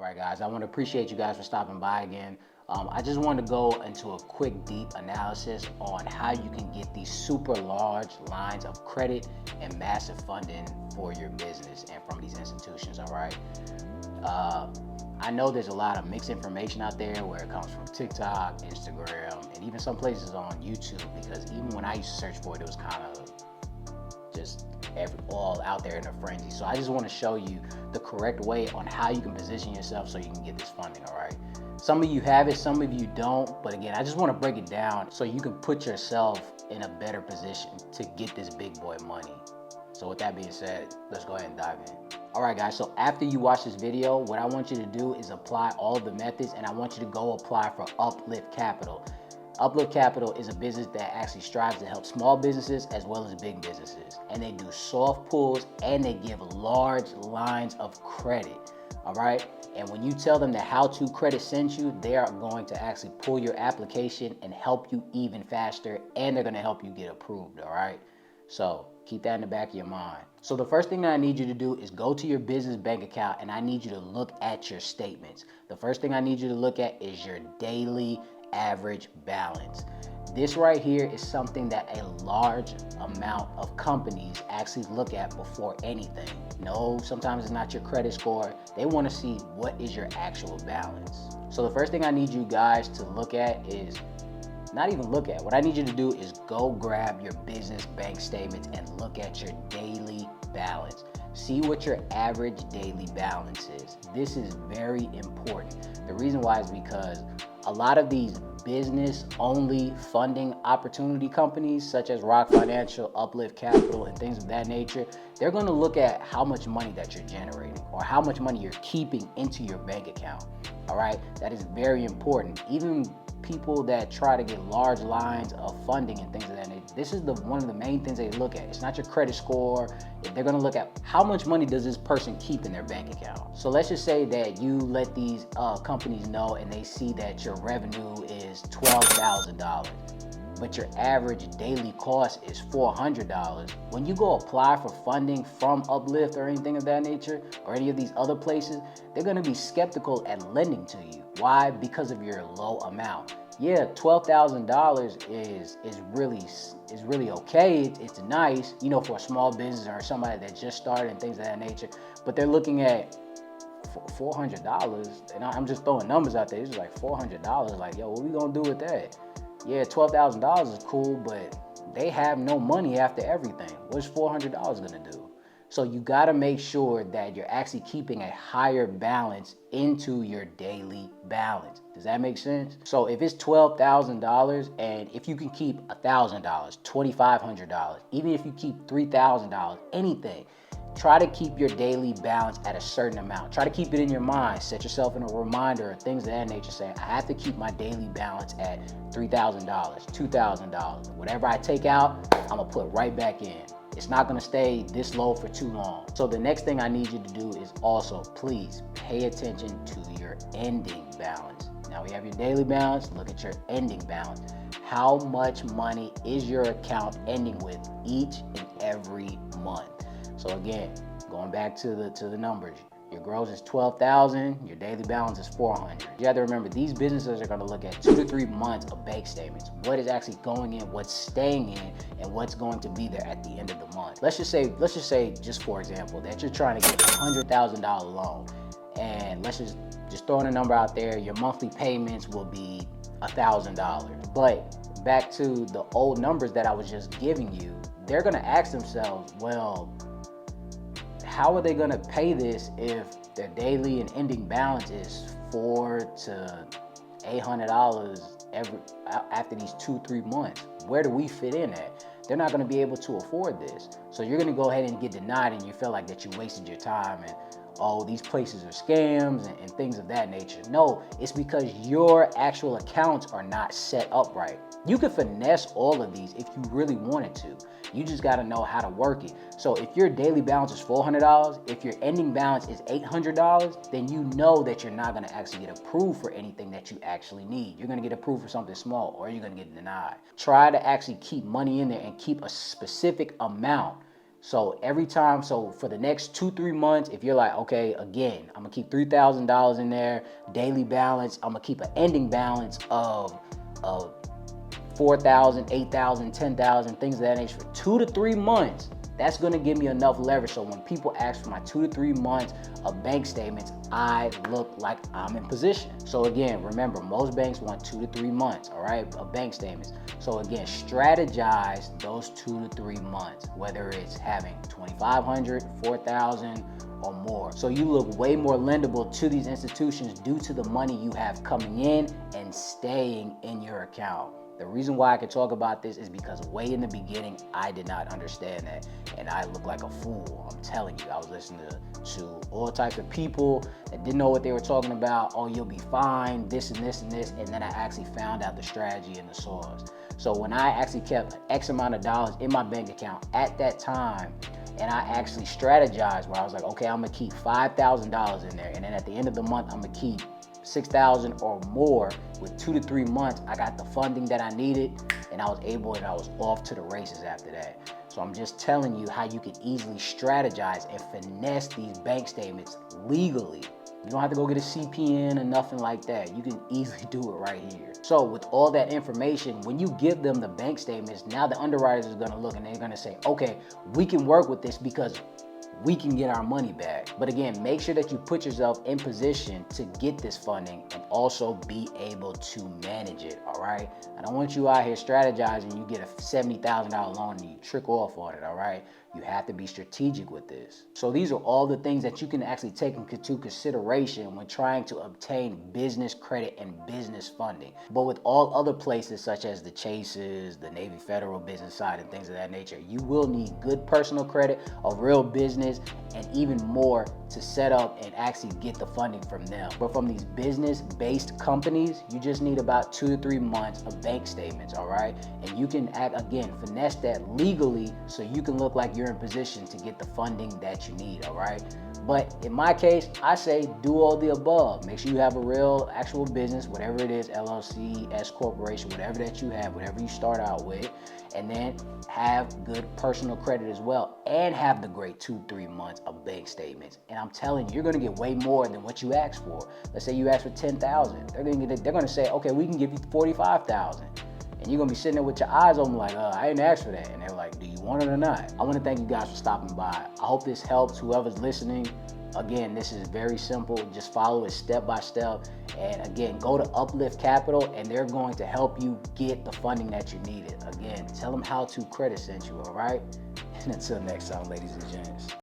All right, guys, I want to appreciate you guys for stopping by again. I just wanted to go into a quick, deep analysis on how you can get these super large lines of credit and massive funding for your business and from these institutions, all right? I know there's a lot of mixed information out there where it comes from TikTok, Instagram, and even some places on YouTube, because even when I used to search for it, it was kind of just all out there in a frenzy. So I just want to show you the correct way on how you can position yourself so you can get this funding, all right? Some of you have it, some of you don't, but again, I just want to break it down so you can put yourself in a better position to get this big boy money. So with that being said, let's go ahead and dive in. All right, guys, so after you watch this video, what I want you to do is apply all of the methods, and I want you to go apply for Uplift Capital. Uplift Capital is a business that actually strives to help small businesses as well as big businesses. And they do soft pulls and they give large lines of credit, all right? And when you tell them that How To Credit sent you, they are going to actually pull your application and help you even faster, and they're gonna help you get approved, all right? So keep that in the back of your mind. So the first thing that I need you to do is go to your business bank account, and I need you to look at your statements. The first thing I need you to look at is your daily average balance. This right here is something that a large amount of companies actually look at before anything. No, sometimes it's not your credit score. They want to see what is your actual balance. So the first thing I need you guys to look at is, not even look at, what I need you to do is go grab your business bank statements and look at your daily balance. See what your average daily balance is. This is very important. The reason why is because a lot of these business-only funding opportunity companies, such as Rock Financial, Uplift Capital, and things of that nature, they're going to look at how much money that you're generating or how much money you're keeping into your bank account. All right, that is very important. Even people that try to get large lines of funding and things of that nature, this is one of the main things they look at. It's not your credit score. They're going to look at how much money does this person keep in their bank account. So let's just say that you let these companies know and they see that your revenue is $12,000, but your average daily cost is $400. When you go apply for funding from Uplift or anything of that nature, or any of these other places, they're going to be skeptical at lending to you. Why? Because of your low amount. Yeah, $12,000 is really okay. It's nice, you know, for a small business or somebody that just started and things of that nature. But they're looking at $400, and I'm just throwing numbers out there. It's just like $400. Like, yo, what we gonna do with that? Yeah, $12,000 is cool, but they have no money after everything. What's $400 gonna do? So you gotta make sure that you're actually keeping a higher balance into your daily balance. Does that make sense? So if it's $12,000, and if you can keep $1,000, $2,500, even if you keep $3,000, anything, try to keep your daily balance at a certain amount. Try to keep it in your mind. Set yourself in a reminder, things of that nature, saying, I have to keep my daily balance at $3,000, $2,000. Whatever I take out, I'm gonna put right back in. It's not gonna stay this low for too long. So the next thing I need you to do is also, please pay attention to your ending balance. Now we have your daily balance, look at your ending balance. How much money is your account ending with each and every month? So again, going back to the numbers, your gross is $12,000, your daily balance is $400. You have to remember, these businesses are going to look at 2 to 3 months of bank statements. What is actually going in, what's staying in, and what's going to be there at the end of the month. Let's just say, just for example, that you're trying to get a $100,000 loan, and let's just throwing a number out there, your monthly payments will be $1,000. But back to the old numbers that I was just giving you, they're going to ask themselves, well, how are they going to pay this if their daily and ending balance is $400 to $800 after these 2-3 months? Where do we fit in at? They're not going to be able to afford this. So you're going to go ahead and get denied, and you feel like that you wasted your time and, oh, these places are scams and things of that nature. No, it's because your actual accounts are not set up right. You could finesse all of these if you really wanted to. You just got to know how to work it. So if your daily balance is $400, if your ending balance is $800, then you know that you're not going to actually get approved for anything that you actually need. You're going to get approved for something small, or you're going to get denied. Try to actually keep money in there and keep a specific amount So every time, so for the next 2-3 months, if you're like, okay, again, I'm gonna keep $3,000 in there, daily balance, I'm gonna keep an ending balance of 4,000, 8,000, 10,000, things of that nature for 2 to 3 months. That's gonna give me enough leverage. So when people ask for my 2 to 3 months of bank statements, I look like I'm in position. So again, remember, most banks want 2 to 3 months, all right, of bank statements. So again, strategize those 2 to 3 months, whether it's having 2,500, 4,000, or more. So you look way more lendable to these institutions due to the money you have coming in and staying in your account. The reason why I can talk about this is because way in the beginning, I did not understand that. And I looked like a fool. I'm telling you, I was listening to all types of people that didn't know what they were talking about. Oh, you'll be fine, this and this and this. And then I actually found out the strategy and the source. So when I actually kept X amount of dollars in my bank account at that time, and I actually strategized where I was like, okay, I'm gonna keep $5,000 in there. And then at the end of the month, I'm gonna keep 6,000 or more. With 2 to 3 months, I got the funding that I needed, and I was off to the races after that. So I'm just telling you how you can easily strategize and finesse these bank statements legally. You don't have to go get a CPN or nothing like that. You can easily do it right here. So with all that information, when you give them the bank statements, now the underwriters are gonna look and they're gonna say, okay, we can work with this because we can get our money back. But again, make sure that you put yourself in position to get this funding and also be able to manage it, all right? I don't want you out here strategizing, you get a $70,000 loan and you trick off on it, all right? You have to be strategic with this. So these are all the things that you can actually take into consideration when trying to obtain business credit and business funding. But with all other places such as the Chases, the Navy Federal business side and things of that nature, you will need good personal credit, a real business, and even more to set up and actually get the funding from them. But from these business-based companies, you just need about 2 to 3 months of bank statements, all right? And you can, again, finesse that legally so you can look like you're in position to get the funding that you need, all right? But in my case, I say do all the above. Make sure you have a real actual business, whatever it is, LLC, S corporation, whatever that you have, whatever you start out with, and then have good personal credit as well, and have the great 2-3 months of bank statements. And I'm telling you, you're gonna get way more than what you asked for. Let's say you asked for 10,000. They're gonna say, okay, we can give you 45,000. And you're gonna be sitting there with your eyes open like, I didn't ask for that. And they're like, do you want it or not? I wanna thank you guys for stopping by. I hope this helps whoever's listening. Again, this is very simple. Just follow it step by step. And again, go to Uplift Capital and they're going to help you get the funding that you needed. Again, tell them How To Credit sent you, all right? And until next time, ladies and gents.